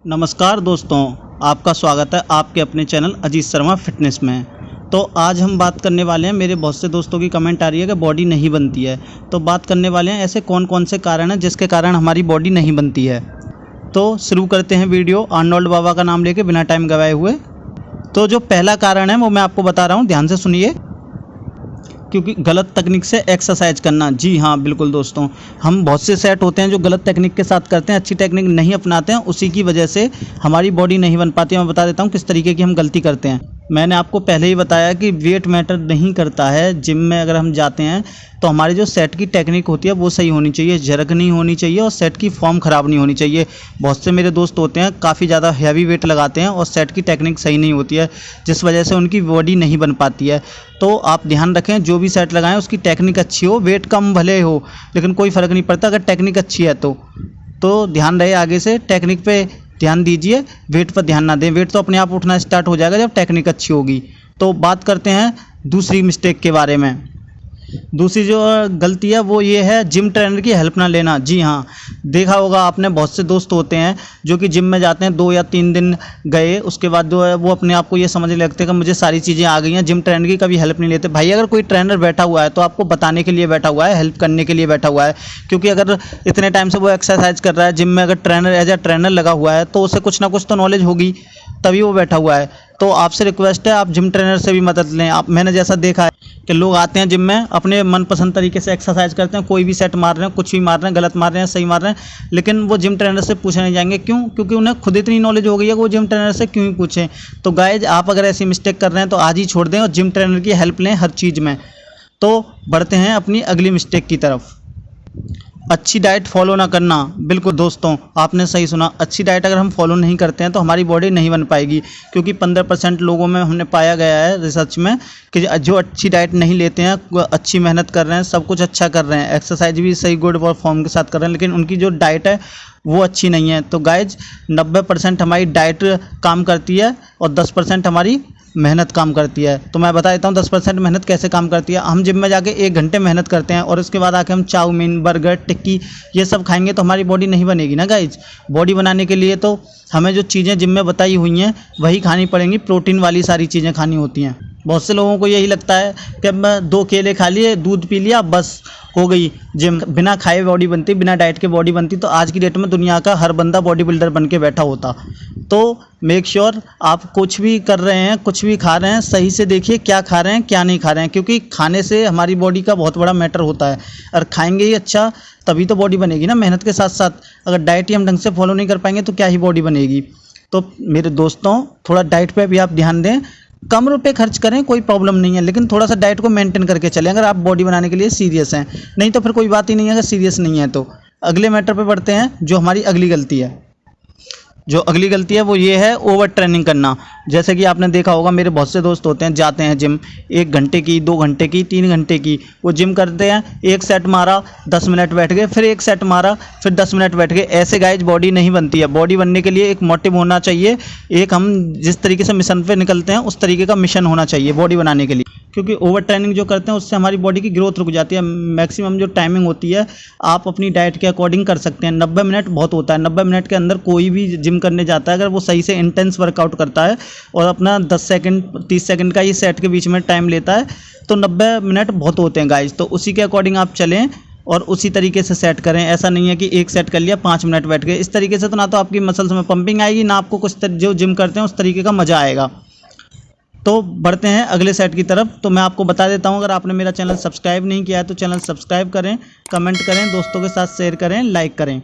नमस्कार दोस्तों, आपका स्वागत है आपके अपने चैनल अजीत शर्मा फिटनेस में। तो आज हम बात करने वाले हैं, मेरे बहुत से दोस्तों की कमेंट आ रही है कि बॉडी नहीं बनती है। तो बात करने वाले हैं ऐसे कौन कौन से कारण हैं जिसके कारण हमारी बॉडी नहीं बनती है। तो शुरू करते हैं वीडियो आर्नोल्ड बाबा का नाम लेके बिना टाइम गवाए हुए। तो जो पहला कारण है वो मैं आपको बता रहा हूँ, ध्यान से सुनिए। क्योंकि गलत तकनीक से एक्सरसाइज करना। जी हाँ, बिल्कुल दोस्तों, हम बहुत से सेट होते हैं जो गलत टेक्निक के साथ करते हैं, अच्छी टेक्निक नहीं अपनाते हैं, उसी की वजह से हमारी बॉडी नहीं बन पाती है। मैं बता देता हूँ किस तरीके की हम गलती करते हैं। मैंने आपको पहले ही बताया कि वेट मैटर नहीं करता है। जिम में अगर हम जाते हैं तो हमारी जो सेट की टेक्निक होती है वो सही होनी चाहिए, जरक नहीं होनी चाहिए और सेट की फॉर्म ख़राब नहीं होनी चाहिए। बहुत से मेरे दोस्त होते हैं काफ़ी ज़्यादा हैवी वेट लगाते हैं और सेट की टेक्निक सही नहीं होती है, जिस वजह से उनकी बॉडी नहीं बन पाती है। तो आप ध्यान रखें, जो भी सेट लगाएं उसकी टेक्निक अच्छी हो, वेट कम भले हो लेकिन कोई फ़र्क नहीं पड़ता अगर टेक्निक अच्छी है तो ध्यान रहे आगे से टेक्निक पे ध्यान दीजिए, वेट पर ध्यान ना दें। वेट तो अपने आप उठना स्टार्ट हो जाएगा जब टेक्निक अच्छी होगी। तो बात करते हैं दूसरी मिस्टेक के बारे में। दूसरी जो गलती है वो ये है जिम ट्रेनर की हेल्प ना लेना। जी हाँ, देखा होगा आपने, बहुत से दोस्त होते हैं जो कि जिम में जाते हैं, 2 या 3 दिन गए, उसके बाद जो है वो अपने आप को ये समझने लगते हैं कि मुझे सारी चीज़ें आ गई हैं, जिम ट्रेनर की कभी हेल्प नहीं लेते। भाई अगर कोई ट्रेनर बैठा हुआ है तो आपको बताने के लिए बैठा हुआ है, हेल्प करने के लिए बैठा हुआ है। क्योंकि अगर इतने टाइम से वो एक्सरसाइज कर रहा है जिम में, अगर ट्रेनर एज ए ट्रेनर लगा हुआ है तो उसे कुछ ना कुछ तो नॉलेज होगी, तभी वो बैठा हुआ है। तो आपसे रिक्वेस्ट है आप जिम ट्रेनर से भी मदद लें। मैंने जैसा देखा है कि लोग आते हैं जिम में, अपने मनपसंद तरीके से एक्सरसाइज करते हैं, कोई भी सेट मार रहे हैं, कुछ भी मार रहे हैं, गलत मार रहे हैं, सही मार रहे हैं, लेकिन वो जिम ट्रेनर से पूछने नहीं जाएंगे। क्यों? क्योंकि उन्हें खुद इतनी नॉलेज हो गई है कि वो जिम ट्रेनर से क्यों ही पूछें। तो गाइज, आप अगर ऐसी मिस्टेक कर रहे हैं तो आज ही छोड़ दें और जिम ट्रेनर की हेल्प लें हर चीज़ में। तो बढ़ते हैं अपनी अगली मिस्टेक की तरफ। अच्छी डाइट फॉलो ना करना। बिल्कुल दोस्तों, आपने सही सुना, अच्छी डाइट अगर हम फॉलो नहीं करते हैं तो हमारी बॉडी नहीं बन पाएगी। क्योंकि 15% लोगों में हमने पाया गया है रिसर्च में कि जो अच्छी डाइट नहीं लेते हैं, अच्छी मेहनत कर रहे हैं, सब कुछ अच्छा कर रहे हैं, एक्सरसाइज भी सही गुड और फॉर्म के साथ कर रहे हैं, लेकिन उनकी जो डाइट है वो अच्छी नहीं है। तो गाइज, 90% हमारी डाइट काम करती है और 10% हमारी मेहनत काम करती है। तो मैं बता देता हूँ 10% मेहनत कैसे काम करती है। हम जिम में जाके 1 घंटे मेहनत करते हैं और उसके बाद आके हम चाउमीन, बर्गर, टिक्की ये सब खाएंगे तो हमारी बॉडी नहीं बनेगी ना गाइज। बॉडी बनाने के लिए तो हमें जो चीज़ें जिम में बताई हुई हैं वही खानी पड़ेंगी, प्रोटीन वाली सारी चीज़ें खानी होती हैं। बहुत से लोगों को यही लगता है कि अब मैं 2 केले खा लिए, दूध पी लिया, बस हो गई जिम। बिना खाए बॉडी बनती, बिना डाइट के बॉडी बनती। तो आज की डेट में दुनिया का हर बंदा बॉडी बिल्डर बन के बैठा होता। तो मेक श्योर आप कुछ भी कर रहे हैं, कुछ भी खा रहे हैं, सही से देखिए क्या खा रहे हैं क्या नहीं खा रहे हैं। क्योंकि खाने से हमारी बॉडी का बहुत बड़ा मैटर होता है। और खाएंगे ही अच्छा तभी तो बॉडी बनेगी ना, मेहनत के साथ साथ। अगर डाइट ही हम ढंग से फॉलो नहीं कर पाएंगे तो क्या ही बॉडी बनेगी। तो मेरे दोस्तों, थोड़ा डाइट पे भी आप ध्यान दें। कम रुपए खर्च करें, कोई प्रॉब्लम नहीं है, लेकिन थोड़ा सा डाइट को मेंटेन करके चलें अगर आप बॉडी बनाने के लिए सीरियस हैं। नहीं तो फिर कोई बात ही नहीं है अगर सीरियस नहीं है तो। अगले मैटर पे बढ़ते हैं, जो हमारी अगली गलती है। जो अगली गलती है वो ये है ओवर ट्रेनिंग करना। जैसे कि आपने देखा होगा, मेरे बहुत से दोस्त होते हैं, जाते हैं जिम 1 घंटे की, 2 घंटे की, 3 घंटे की, वो जिम करते हैं। 1 सेट मारा, 10 मिनट बैठ गए, फिर 1 सेट मारा, फिर 10 मिनट बैठ गए। ऐसे गाइज बॉडी नहीं बनती है। बॉडी बनने के लिए एक मोटिव होना चाहिए, एक हम जिस तरीके से मिशन पे निकलते हैं उस तरीके का मिशन होना चाहिए बॉडी बनाने के लिए। क्योंकि ओवर ट्रेनिंग जो करते हैं उससे हमारी बॉडी की ग्रोथ रुक जाती है। मैक्सिमम जो टाइमिंग होती है आप अपनी डाइट के अकॉर्डिंग कर सकते हैं। 90 मिनट बहुत होता है। 90 मिनट के अंदर कोई भी जिम करने जाता है, अगर वो सही से इंटेंस वर्कआउट करता है और अपना 10 सेकंड 30 सेकंड का ही सेट के बीच में टाइम लेता है तो 90 मिनट बहुत होते हैं गाइज। तो उसी के अकॉर्डिंग आप चलें और उसी तरीके से सेट करें। ऐसा नहीं है कि 1 सेट कर लिया 5 मिनट बैठ गए। इस तरीके से तो ना तो आपकी मसल्स में पंपिंग आएगी, ना आपको कुछ जो जिम करते हैं उस तरीके का मज़ा आएगा। तो बढ़ते हैं अगले सेट की तरफ। तो मैं आपको बता देता हूं, अगर आपने मेरा चैनल सब्सक्राइब नहीं किया है तो चैनल सब्सक्राइब करें, कमेंट करें, दोस्तों के साथ शेयर करें, लाइक करें।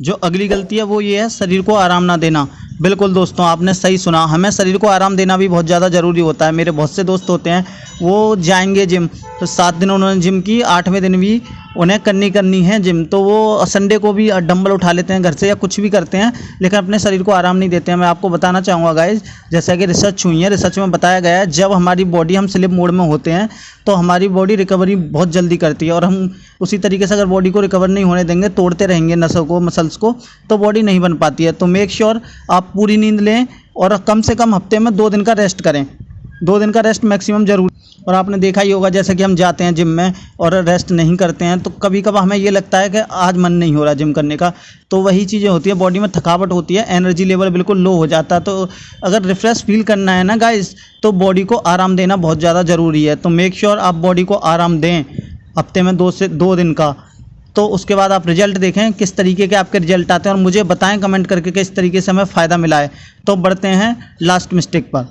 जो अगली गलती है वो ये है शरीर को आराम ना देना। बिल्कुल दोस्तों, आपने सही सुना, हमें शरीर को आराम देना भी बहुत ज़्यादा ज़रूरी होता है। मेरे बहुत से दोस्त होते हैं, वो जाएंगे जिम तो 7 दिन उन्होंने जिम की, 8वें दिन भी उन्हें करनी है जिम। तो वो संडे को भी डंबल उठा लेते हैं घर से या कुछ भी करते हैं, लेकिन अपने शरीर को आराम नहीं देते हैं। मैं आपको बताना चाहूँगा गाइज, जैसा कि रिसर्च हुई है, रिसर्च में बताया गया है जब हमारी बॉडी हम स्लिप मोड में होते हैं तो हमारी बॉडी रिकवरी बहुत जल्दी करती है। और हम उसी तरीके से अगर बॉडी को रिकवर नहीं होने देंगे, तोड़ते रहेंगे नसों को, मसल्स को, तो बॉडी नहीं बन पाती है। तो मेक श्योर आप पूरी नींद लें और कम से कम हफ्ते में 2 दिन का रेस्ट करें। 2 दिन का रेस्ट मैक्सिमम जरूर। और आपने देखा ही होगा जैसे कि हम जाते हैं जिम में और रेस्ट नहीं करते हैं तो कभी कभार हमें ये लगता है कि आज मन नहीं हो रहा जिम करने का, तो वही चीज़ें होती है, बॉडी में थकावट होती है, एनर्जी लेवल बिल्कुल लो हो जाता है। तो अगर रिफ्रेश फील करना है ना गाइस, तो बॉडी को आराम देना बहुत ज़्यादा ज़रूरी है। तो मेक श्योर आप बॉडी को आराम दें हफ्ते में 2 दिन का। तो उसके बाद आप रिजल्ट देखें किस तरीके के आपके रिजल्ट आते हैं और मुझे बताएं कमेंट करके कि इस तरीके से हमें फ़ायदा मिला है। तो बढ़ते हैं लास्ट मिस्टेक पर।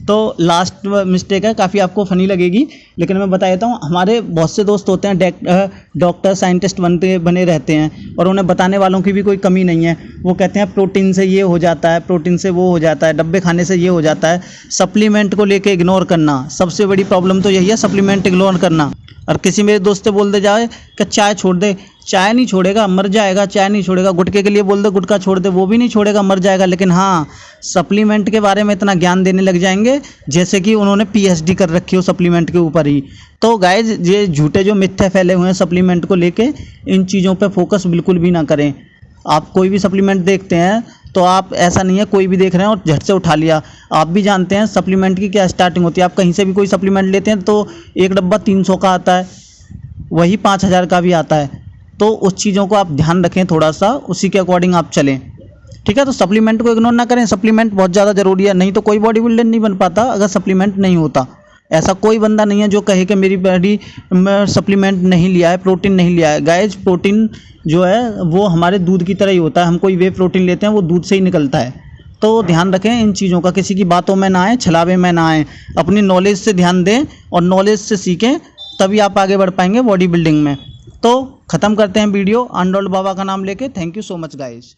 तो लास्ट मिस्टेक है, काफ़ी आपको फ़नी लगेगी लेकिन मैं बता देता हूँ। हमारे बहुत से दोस्त होते हैं डॉक्टर साइंटिस्ट बने रहते हैं और उन्हें बताने वालों की भी कोई कमी नहीं है। वो कहते हैं प्रोटीन से ये हो जाता है, प्रोटीन से वो हो जाता है, डब्बे खाने से ये हो जाता है। सप्लीमेंट को लेके इग्नोर करना, सबसे बड़ी प्रॉब्लम तो यही है, सप्लीमेंट इग्नोर करना। और किसी मेरे दोस्त से बोल दे जाए कि चाय छोड़ दे, चाय नहीं छोड़ेगा, मर जाएगा, चाय नहीं छोड़ेगा। गुटखे के लिए बोल दे गुटखा छोड़ दे, वो भी नहीं छोड़ेगा, मर जाएगा। लेकिन हाँ, सप्लीमेंट के बारे में इतना ज्ञान देने लग जाएंगे जैसे कि उन्होंने पीएचडी कर रखी हो सप्लीमेंट के ऊपर ही। तो गाइज, ये झूठे जो मिथ्या फैले हुए हैं सप्लीमेंट को लेके, इन चीज़ों पे फोकस बिल्कुल भी ना करें। आप कोई भी सप्लीमेंट देखते हैं तो आप, ऐसा नहीं है कोई भी देख रहे हैं और झट से उठा लिया। आप भी जानते हैं सप्लीमेंट की क्या स्टार्टिंग होती है। आप कहीं से भी कोई सप्लीमेंट लेते हैं तो एक डब्बा 300 का आता है, वही 5000 का भी आता है। तो उस चीज़ों को आप ध्यान रखें थोड़ा सा, उसी के अकॉर्डिंग आप चलें, ठीक है। तो सप्लीमेंट को इग्नोर ना करें, सप्लीमेंट बहुत ज़्यादा ज़रूरी है। नहीं तो कोई बॉडी बिल्डर नहीं बन पाता अगर सप्लीमेंट नहीं होता। ऐसा कोई बंदा नहीं है जो कहे कि मेरी बॉडी में सप्लीमेंट नहीं लिया है, प्रोटीन नहीं लिया है। गाइज, प्रोटीन जो है वो हमारे दूध की तरह ही होता है। हम कोई वे प्रोटीन लेते हैं वो दूध से ही निकलता है। तो ध्यान रखें इन चीज़ों का, किसी की बातों में ना आए, छलावे में ना आए, अपनी नॉलेज से ध्यान दें और नॉलेज से सीखें, तभी आप आगे बढ़ पाएंगे बॉडी बिल्डिंग में। तो ख़त्म करते हैं वीडियो आंडोल बाबा का नाम लेके। Thank you so much guys.